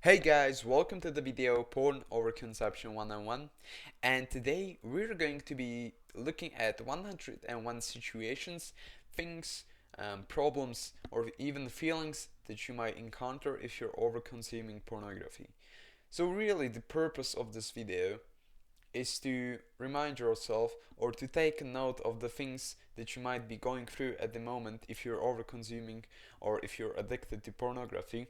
Hey guys, welcome to the video Porn Overconsumption 101, and today we're going to be looking at 101 situations, things, problems, or even feelings that you might encounter if you're overconsuming pornography. So really the purpose of this video is to remind yourself or to take a note of the things that you might be going through at the moment if you're overconsuming or if you're addicted to pornography.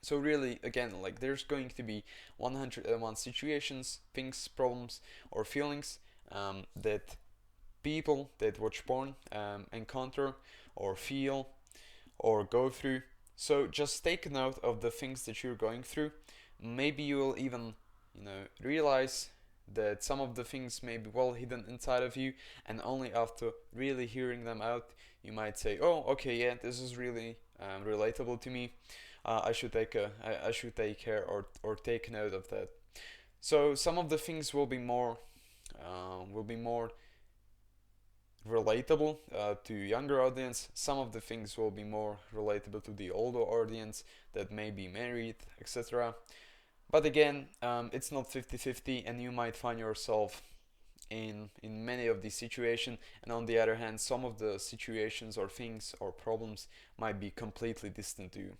So really, again, like there's going to be 101 situations, things, problems, or feelings that people that watch porn encounter or feel or go through. So just take note of the things that you're going through. Maybe you will even, realize that some of the things may be well hidden inside of you, and only after really hearing them out, you might say, "Oh, okay, yeah, this is really relatable to me. I should take care or take note of that." So some of the things will be more relatable to younger audience. Some of the things will be more relatable to the older audience that may be married, etc. But again, it's not 50-50, and you might find yourself in many of these situations, and on the other hand, some of the situations or things or problems might be completely distant to you.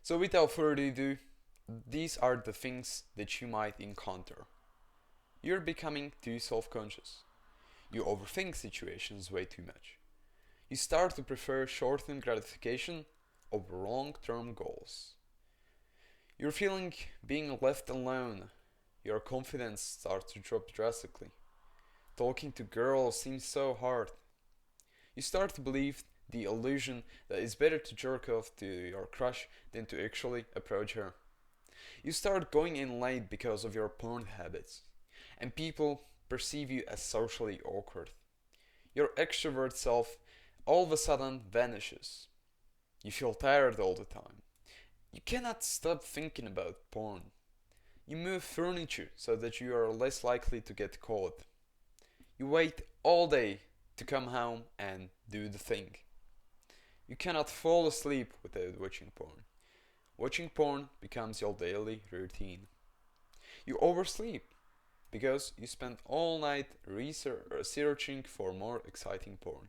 So without further ado, these are the things that you might encounter. You're becoming too self-conscious. You overthink situations way too much. You start to prefer short-term gratification over long-term goals. You're feeling being left alone. Your confidence starts to drop drastically. Talking to girls seems so hard. You start to believe the illusion that it's better to jerk off to your crush than to actually approach her. You start going in late because of your porn habits, and people perceive you as socially awkward. Your extrovert self all of a sudden vanishes. You feel tired all the time. You cannot stop thinking about porn. You move furniture so that you are less likely to get caught. You wait all day to come home and do the thing. You cannot fall asleep without watching porn. Watching porn becomes your daily routine. You oversleep because you spend all night searching for more exciting porn.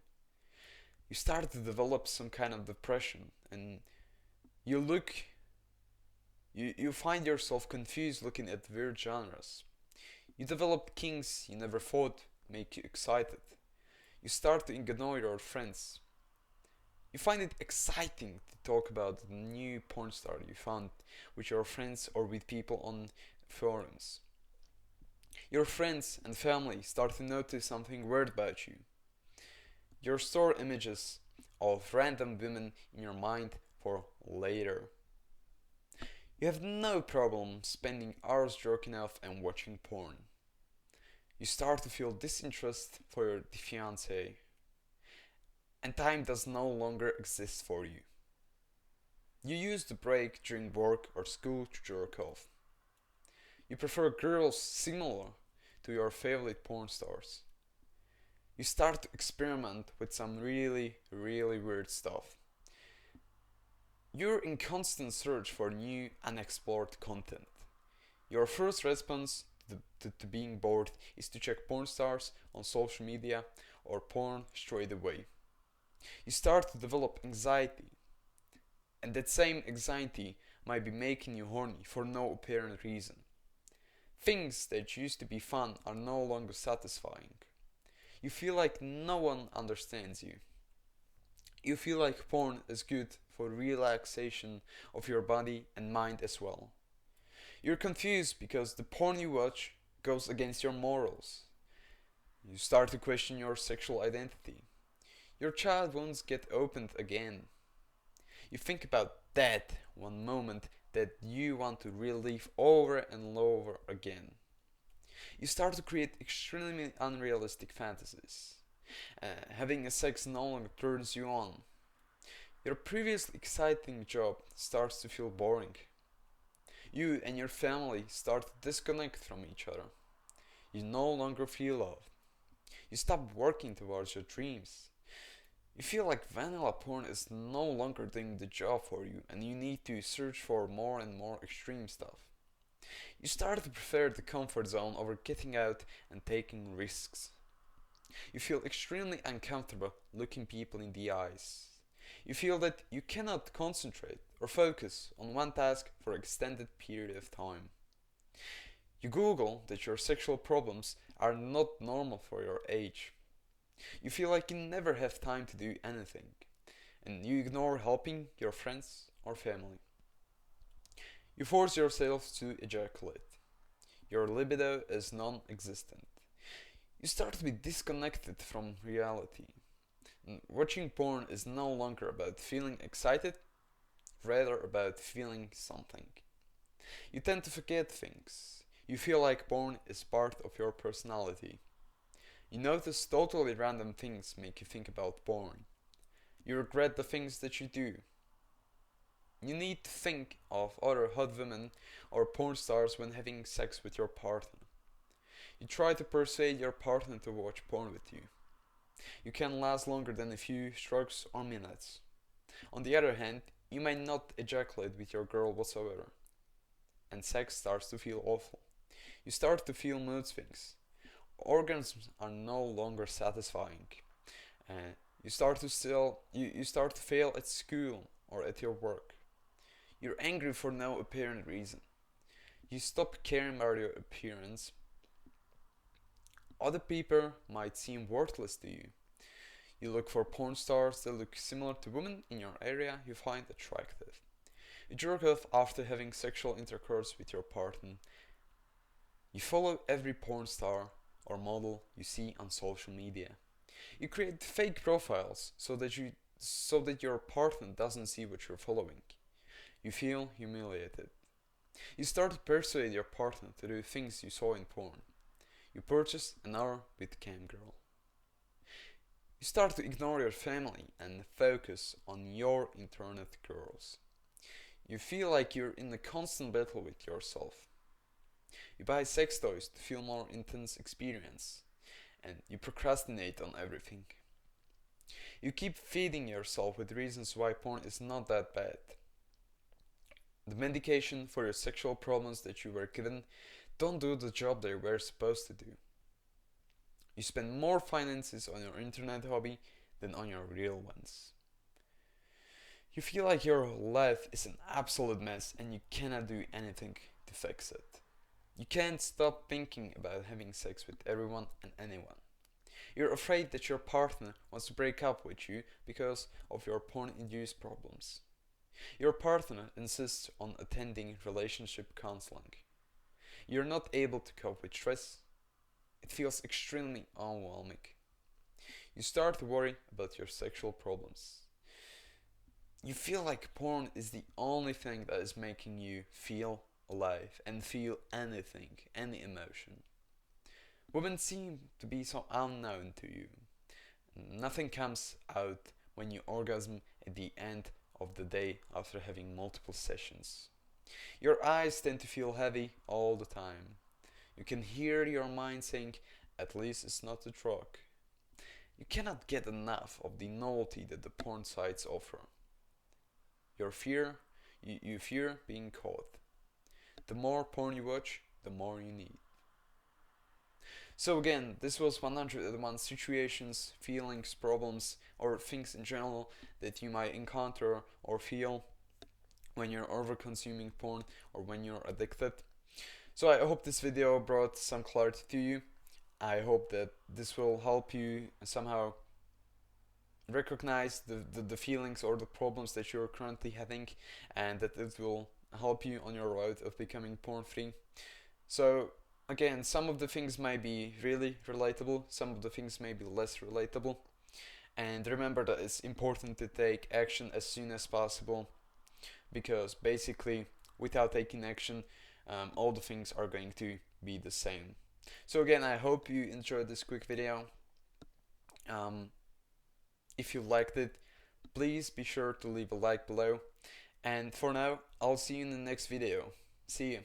You start to develop some kind of depression, and you look you find yourself confused looking at weird genres. You develop kinks you never thought make you excited. You start to ignore your friends. You find it exciting to talk about the new porn star you found with your friends or with people on forums. Your friends and family start to notice something weird about you. You store images of random women in your mind for later. You have no problem spending hours jerking off and watching porn. You start to feel disinterest for your fiancé, and time does no longer exist for you. You use the break during work or school to jerk off. You prefer girls similar to your favorite porn stars. You start to experiment with some really weird stuff. You're in constant search for new unexplored content. Your first response to being bored is to check porn stars on social media or porn straight away. You start to develop anxiety, and that same anxiety might be making you horny for no apparent reason. Things that used to be fun are no longer satisfying. You feel like no one understands you. You feel like porn is good for relaxation of your body and mind as well. You're confused because the porn you watch goes against your morals. You start to question your sexual identity. Your child wounds get opened again. You think about that one moment that you want to relive over and over again. You start to create extremely unrealistic fantasies. Having a sex no longer turns you on. Your previously exciting job starts to feel boring. You and your family start to disconnect from each other. You no longer feel loved. You stop working towards your dreams. You feel like vanilla porn is no longer doing the job for you and you need to search for more and more extreme stuff. You start to prefer the comfort zone over getting out and taking risks. You feel extremely uncomfortable looking people in the eyes. You feel that you cannot concentrate or focus on one task for an extended period of time. You Google that your sexual problems are not normal for your age. You feel like you never have time to do anything, and you ignore helping your friends or family. You force yourself to ejaculate. Your libido is non existent. You start to be disconnected from reality. And watching porn is no longer about feeling excited, rather about feeling something. You tend to forget things. You feel like porn is part of your personality. You notice totally random things make you think about porn. You regret the things that you do. You need to think of other hot women or porn stars when having sex with your partner. You try to persuade your partner to watch porn with you. You can last longer than a few strokes or minutes. On the other hand, you may not ejaculate with your girl whatsoever, and sex starts to feel awful. You start to feel mood swings. Orgasms are no longer satisfying. You start to fail at school or at your work. You're angry for no apparent reason. You stop caring about your appearance. Other people might seem worthless to you. You look for porn stars that look similar to women in your area you find attractive. You jerk off after having sexual intercourse with your partner. You follow every porn star or model you see on social media. You create fake profiles so that your partner doesn't see what you're following. You feel humiliated. You start to persuade your partner to do things you saw in porn. You purchase an hour with Camgirl. You start to ignore your family and focus on your internet girls. You feel like you're in a constant battle with yourself. You buy sex toys to feel more intense experience, and you procrastinate on everything. You keep feeding yourself with reasons why porn is not that bad. The medication for your sexual problems that you were given don't do the job they were supposed to do. You spend more finances on your internet hobby than on your real ones. You feel like your life is an absolute mess and you cannot do anything to fix it. You can't stop thinking about having sex with everyone and anyone. You're afraid that your partner wants to break up with you because of your porn-induced problems. Your partner insists on attending relationship counseling. You're not able to cope with stress. It feels extremely overwhelming. You start to worry about your sexual problems. You feel like porn is the only thing that is making you feel alive and feel anything, any emotion. Women seem to be so unknown to you. Nothing comes out when you orgasm at the end of the day after having multiple sessions. Your eyes tend to feel heavy all the time. You can hear your mind saying, at least it's not a drug. You cannot get enough of the novelty that the porn sites offer. You fear being caught. The more porn you watch, the more you need. So again, this was 101 situations, feelings, problems, or things in general that you might encounter or feel when you're over consuming porn or when you're addicted. So I hope this video brought some clarity to you. I hope that this will help you somehow recognize the feelings or the problems that you're currently having, and that it will help you on your road of becoming porn free. So again, some of the things may be really relatable, some of the things may be less relatable, and remember that it's important to take action as soon as possible, because basically without taking action, all the things are going to be the same. So again, I hope you enjoyed this quick video. If you liked it, please be sure to leave a like below, and for now, I'll see you in the next video. See you.